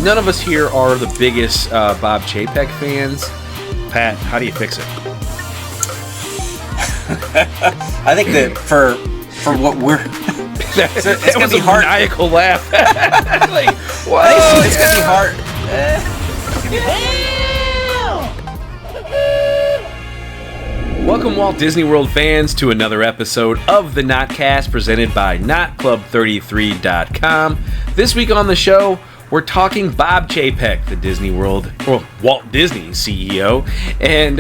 None of us here are the biggest Bob Chapek fans. Pat, how do you fix it? I think that for what we're... It's going to be hard. Maniacal laugh. Like, whoa, it's going to be hard. Welcome, Walt Disney World fans, to another episode of the Notcast presented by NotClub33.com. This week on the show, we're talking Bob Chapek, the Disney World, or Walt Disney CEO, and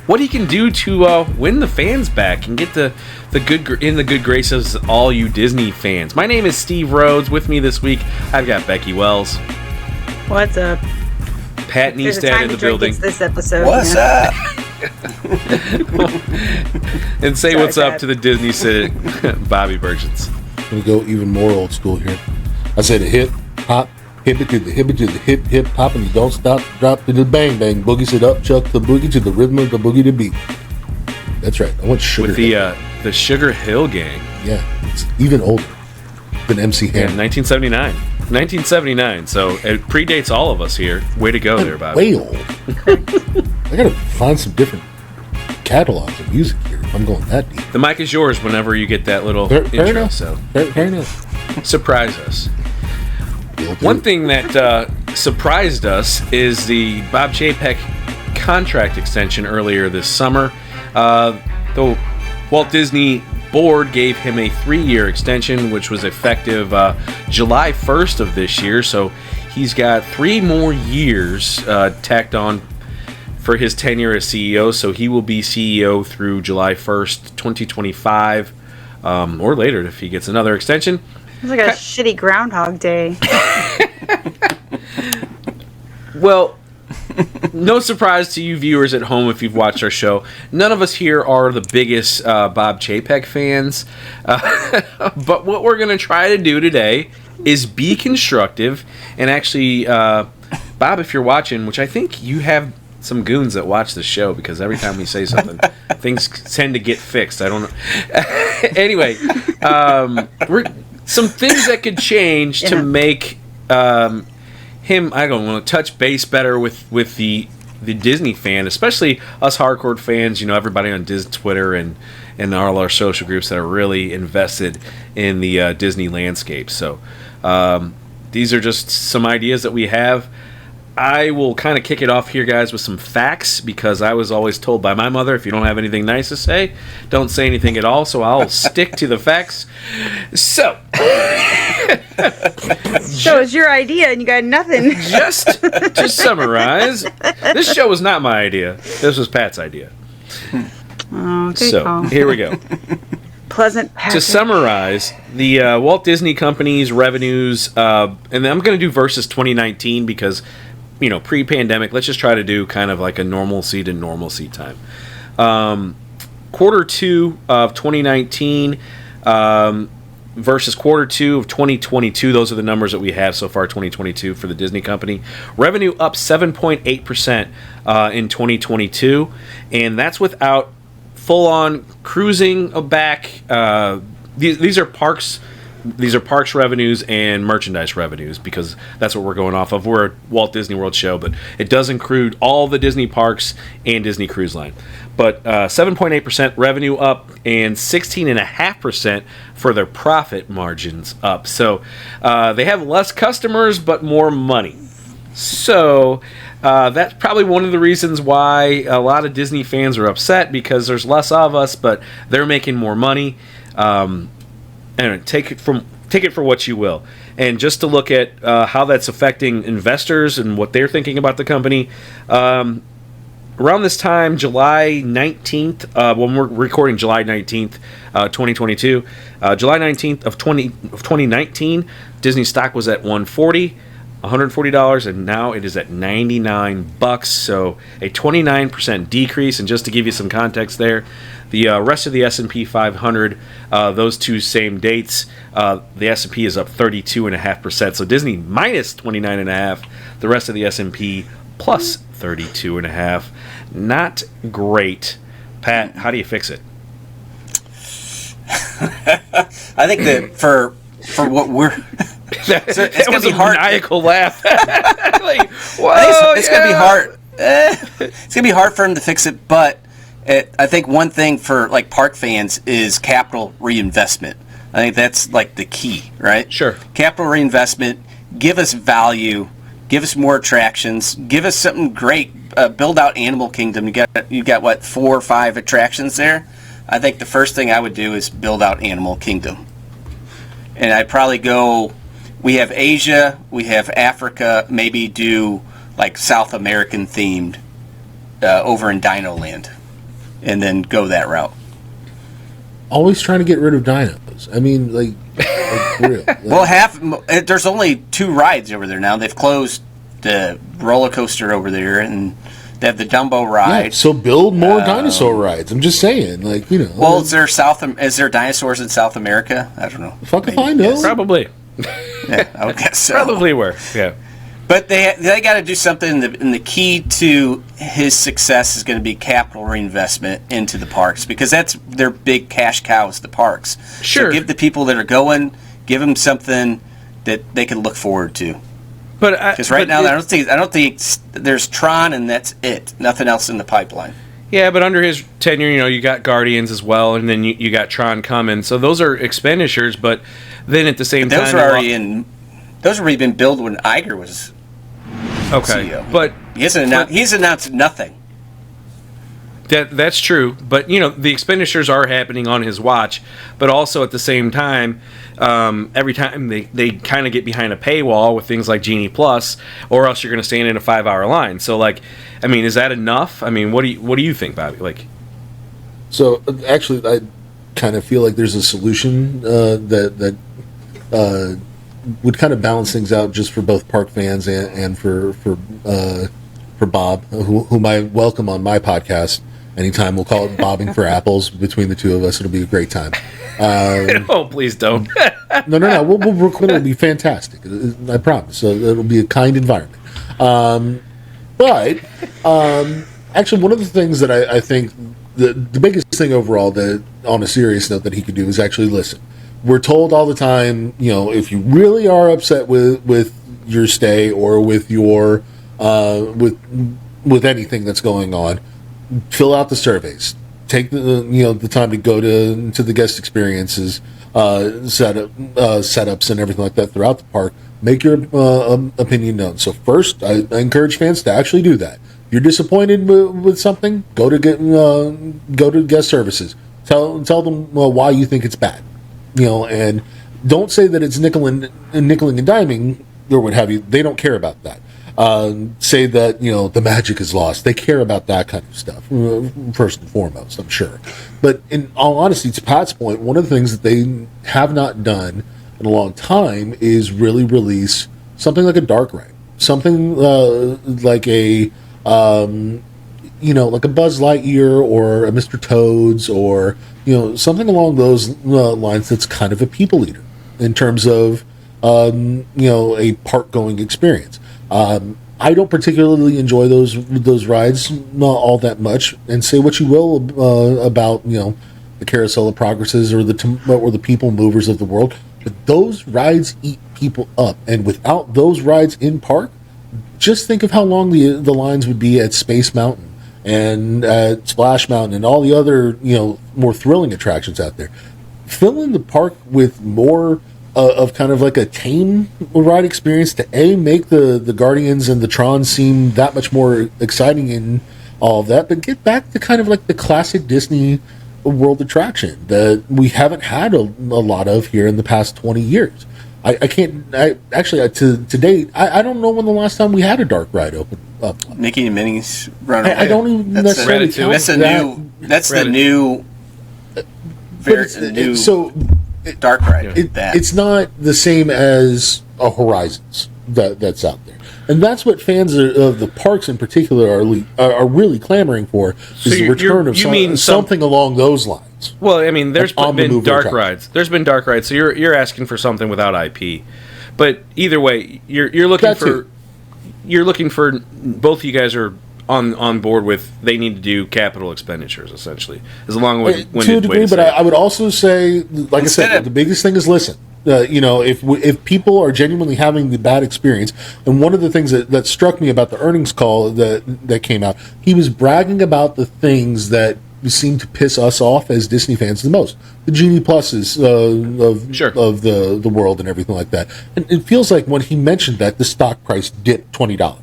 what he can do to win the fans back and get the good graces of all you Disney fans. My name is Steve Rhodes. With me this week, I've got Becky Wells. What's up? Pat Neestad in the building. This episode. What's up? And say what's up to the Disney city, Bobby Burgess. We go even more old school here. I said a hip hop. Hip it to the hip, it to the hip, hip hop, and you don't stop, drop to the bang bang, boogie sit up, chuck the boogie to the rhythm of the boogie to beat. That's right. I went Sugar with Hill. The Sugar Hill Gang. Yeah, it's even older than MC Hammer. Yeah, 1979. So it predates all of us here. Way to go there, Bobby. Way old. I gotta find some different catalogs of music here if I'm going that deep. The mic is yours whenever you get that little fair intro. Enough. So fair enough. Surprise us. One thing that surprised us is the Bob Chapek contract extension earlier this summer. The Walt Disney board gave him a 3-year extension, which was effective July 1st of this year. So he's got 3 more years tacked on for his tenure as CEO. So he will be CEO through July 1st, 2025, or later if he gets another extension. It's like a shitty Groundhog Day. Well, no surprise to you viewers at home if you've watched our show. None of us here are the biggest Bob Chapek fans. But what we're going to try to do today is be constructive. And actually, Bob, if you're watching, which I think you have some goons that watch the show, because every time we say something, things tend to get fixed. I don't know. Anyway, some things that could change to make him, I don't want to touch base better with the Disney fan, especially us hardcore fans. You know, everybody on Disney Twitter and all our social groups that are really invested in the Disney landscape. So these are just some ideas that we have. I will kind of kick it off here, guys, with some facts, because I was always told by my mother, if you don't have anything nice to say, don't say anything at all, so I'll stick to the facts. So it's your idea and you got nothing. Just to summarize, this show was not my idea. This was Pat's idea. Oh, good so call. Here we go. Pleasant Patrick. To summarize, the Walt Disney Company's revenues, and I'm going to do versus 2019 because, you know, pre-pandemic, let's just try to do kind of like a normalcy to normalcy time. Quarter 2 of 2019 versus quarter 2 of 2022. Those are the numbers that we have so far, 2022, for the Disney Company. Revenue up 7.8% in 2022, and that's without full-on cruising back. These are parks. These are parks revenues and merchandise revenues, because that's what we're going off of. We're a Walt Disney World show, but it does include all the Disney parks and Disney Cruise Line. But 7.8% revenue up and 16.5% for their profit margins up. So they have less customers but more money. So that's probably one of the reasons why a lot of Disney fans are upset, because there's less of us, but they're making more money. And take it for what you will. And just to look at how that's affecting investors and what they're thinking about the company, around this time, July 19th, when we're recording July 19th, 2022, July 19th of 2019, Disney stock was at $140, and now it is at $99. So a 29% decrease. And just to give you some context there, the rest of the S&P 500, those two same dates, the S&P is up 32.5%. So Disney minus 29.5%. The rest of the S&P plus 32.5%. Not great. Pat, how do you fix it? I think that for what we're That gonna was be a hard. maniacal laugh. Like, whoa, I think it's yeah. gonna be hard. It's gonna be hard for him to fix it, but I think one thing for like park fans is capital reinvestment. I think that's like the key, right? Sure. Capital reinvestment. Give us value. Give us more attractions. Give us something great. Build out Animal Kingdom. You got what, 4 or 5 attractions there? I think the first thing I would do is build out Animal Kingdom. And I'd probably go. We have Asia. We have Africa. Maybe do like South American themed over in Dino Land, and then go that route. Always trying to get rid of dinos. I mean, like real. Like, Well, there's only 2 rides over there now. They've closed the roller coaster over there, and they have the Dumbo ride. yeah, so build more dinosaur rides. I'm just saying, like, you know. Well, is there dinosaurs in South America? I don't know. Fuck if Maybe, I know. yes. Probably. Yeah, I would guess so. Probably were. Yeah. But they got to do something, and the key to his success is going to be capital reinvestment into the parks, because that's their big cash cow is the parks. Sure. So give the people that are going, give them something that they can look forward to. But Because right now, I don't think there's Tron, and that's it. Nothing else in the pipeline. Yeah, but under his tenure, you got Guardians as well, and then you got Tron coming. So those are expenditures, but then at the same Those time, were already in. Those were already been built when Iger was okay. CEO. But He's announced nothing. that's true. But the expenditures are happening on his watch. But also at the same time, every time they kind of get behind a paywall with things like Genie Plus, or else you're going to stand in a 5-hour line. So is that enough? I mean, what do you think, Bobby? Like, So actually, I kind of feel like there's a solution that would kind of balance things out just for both park fans and for Bob, whom I welcome on my podcast anytime. We'll call it Bobbing for Apples. Between the two of us, it'll be a great time. oh, please don't. No. We'll record. It'll be fantastic. I promise. So it'll be a kind environment. But actually, one of the things that I think the biggest thing overall, that on a serious note, that he could do is actually listen. We're told all the time, if you really are upset with your stay or with your with anything that's going on, fill out the surveys. Take the time to go to the guest experiences, setups and everything like that throughout the park. Make your opinion known. So first, I encourage fans to actually do that. If you're disappointed with something, go to guest services. Tell them why you think it's bad. And don't say that it's nickeling and diming or what have you. They don't care about that. Say that the magic is lost. They care about that kind of stuff first and foremost, I'm sure. But in all honesty, to Pat's point, one of the things that they have not done in a long time is really release something like a dark ride, something like a like a Buzz Lightyear or a Mr. Toads, or something along those lines that's kind of a people eater in terms of a park going experience. I don't particularly enjoy those rides, not all that much. And say what you will about the Carousel of Progresses or the People Movers of the world, but those rides eat people up. And without those rides in park, just think of how long the lines would be at Space Mountain and at Splash Mountain and all the other more thrilling attractions out there. Fill in the park with more of kind of like a tame ride experience to make the Guardians and the Tron seem that much more exciting and all of that, but get back to kind of like the classic Disney World attraction that we haven't had a lot of here in the past 20 years. I can't to date, I don't know when the last time we had a dark ride open up. Mickey and Minnie's Runaway. I don't even necessarily count That's the new so dark ride. It's not the same as a Horizons that's out there, and that's what fans of the parks in particular are really clamoring for, is the return of something along those lines. Well, I mean, there's been dark attraction. rides. There's been dark rides, so you're asking for something without IP. But either way, you're looking for both of you guys are on board with they need to do capital expenditures, essentially, as long as to a degree. But I would also say, like I said, the biggest thing is listen. If people are genuinely having the bad experience, and one of the things that struck me about the earnings call that came out, he was bragging about the things that seem to piss us off as Disney fans the most, the Genie Pluses of the world and everything like that. And it feels like when he mentioned that, the stock price dipped $20.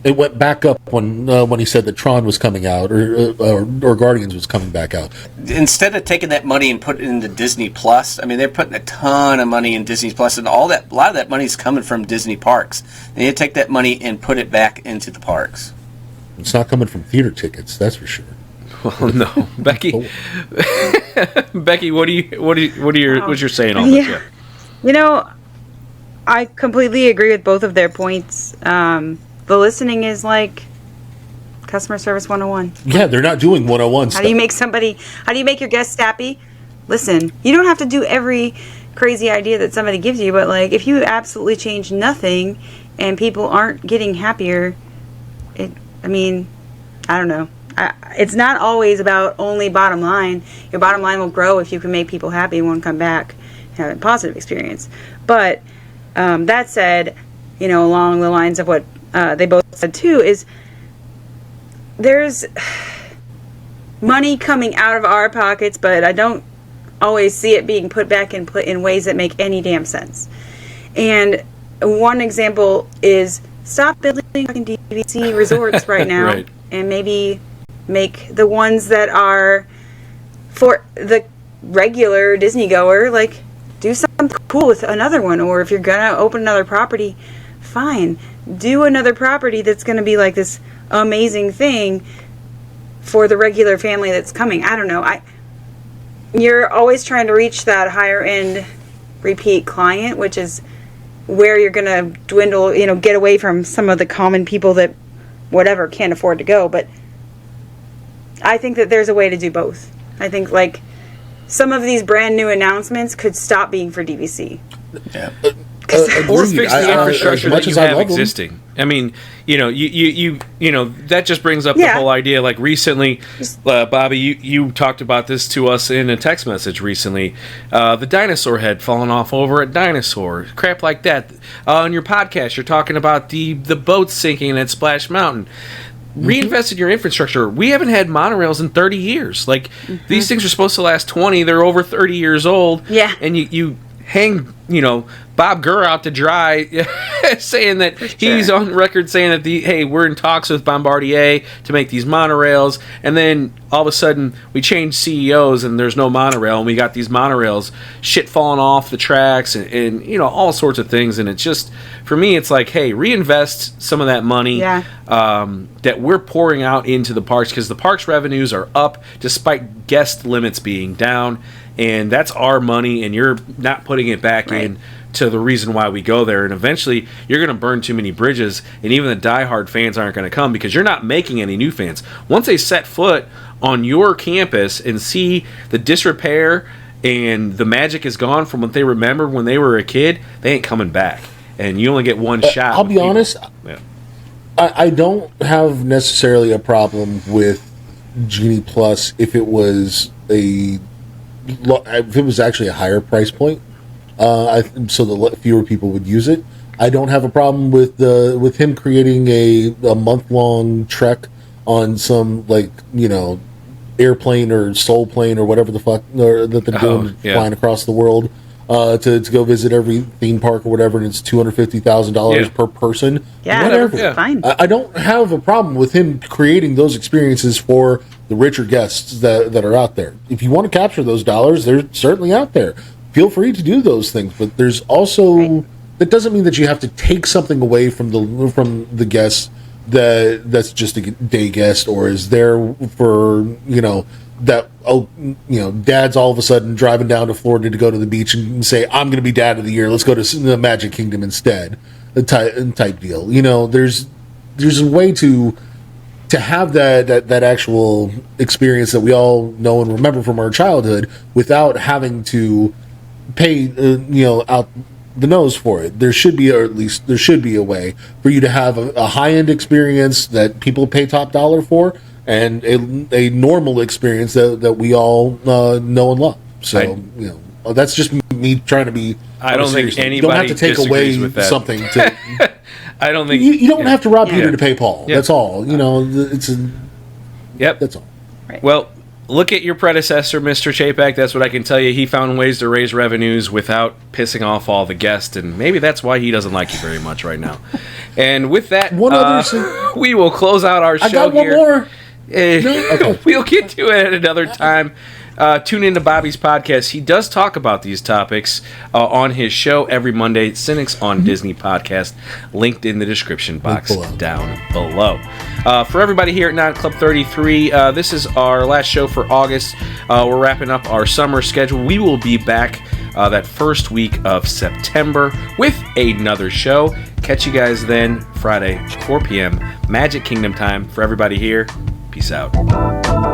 It went back up when he said that Tron was coming out or Guardians was coming back out. Instead of taking that money and putting it into Disney Plus, I mean, they're putting a ton of money in Disney Plus, and a lot of that money is coming from Disney parks. They need to take that money and put it back into the parks. It's not coming from theater tickets, that's for sure. Well, no, Becky. Becky, what's your saying on this? Yeah. I completely agree with both of their points. The listening is like customer service 101. Yeah, they're not doing 101 stuff. How do you make your guests happy? Listen, you don't have to do every crazy idea that somebody gives you, but like if you absolutely change nothing and people aren't getting happier, I don't know. It's not always about only bottom line. Your bottom line will grow if you can make people happy and want to come back and have a positive experience. But that said, along the lines of what they both said too, is there's money coming out of our pockets, but I don't always see it being put back in ways that make any damn sense. And one example is stop building fucking DVC resorts right now, right, and maybe make the ones that are for the regular Disney goer, like do something cool with another one, or if you're gonna open another property, fine, do another property that's gonna be like this amazing thing for the regular family that's coming. I don't know. You're always trying to reach that higher end repeat client, which is where you're gonna dwindle, get away from some of the common people that whatever can't afford to go. But I think that there's a way to do both. I think like some of these brand new announcements could stop being for DVC. Yeah. Or fix the infrastructure that you have existing. I mean, that just brings up the whole idea. Like recently, Bobby, you talked about this to us in a text message recently. The dinosaur head falling off over at Dinosaur, crap like that. On your podcast, you're talking about the boats sinking at Splash Mountain. Reinvest in your infrastructure. We haven't had monorails in 30 years. Like these things are supposed to last 20. They're over 30 years old. Yeah, and you hang, Bob Gurr out to dry, saying that he's on record saying that hey, we're in talks with Bombardier to make these monorails, and then all of a sudden we change CEOs and there's no monorail, and we got these monorails, shit falling off the tracks, and all sorts of things, and it's just, for me, it's like, hey, reinvest some of that money that we're pouring out into the parks, because the parks revenues are up despite guest limits being down. And that's our money, and you're not putting it back in to the reason why we go there. And eventually, you're going to burn too many bridges, and even the diehard fans aren't going to come because you're not making any new fans. Once they set foot on your campus and see the disrepair and the magic is gone from what they remember when they were a kid, they ain't coming back. And you only get one shot. I'll be honest, I don't have necessarily a problem with Genie Plus if it was actually a higher price point, so the fewer people would use it. I don't have a problem with him creating a month-long trek on some airplane or soul plane or whatever the fuck that they're doing, flying across the world to go visit every theme park or whatever, and it's $250,000 per person. Yeah, whatever. Fine. I don't have a problem with him creating those experiences for the richer guests that are out there. If you want to capture those dollars, they're certainly out there. Feel free to do those things, but there's also that doesn't mean that you have to take something away from the guests that's just a day guest or is there for dad's all of a sudden driving down to Florida to go to the beach and say, I'm going to be dad of the year, let's go to the Magic Kingdom instead, type deal. There's a way to have that actual experience that we all know and remember from our childhood without having to pay out the nose for it. There should be a way for you to have a high-end experience that people pay top dollar for, and a normal experience that we all know and love. So That's just me trying to be. I don't think anybody you don't have to take away disagrees with that. something. To, I don't think you don't have to rob Yeah. Peter to pay Paul. Yeah. That's all. You know, it's a, Yep. that's all. Well, look at your predecessor, Mr. Chapek. That's what I can tell you. He found ways to raise revenues without pissing off all the guests, and maybe that's why he doesn't like you very much right now. And with that, One other we will close out our show I got one here. more. Okay. We'll get to it at another time. Tune into Bobby's podcast. He does talk about these topics on his show every Monday, Cynics on Disney podcast, linked in the description box down below. For everybody here at Not Club 33, this is our last show for August. We're wrapping up our summer schedule. We will be back that first week of September with another show. Catch you guys then, Friday, 4 p.m., Magic Kingdom time. For everybody here, peace out.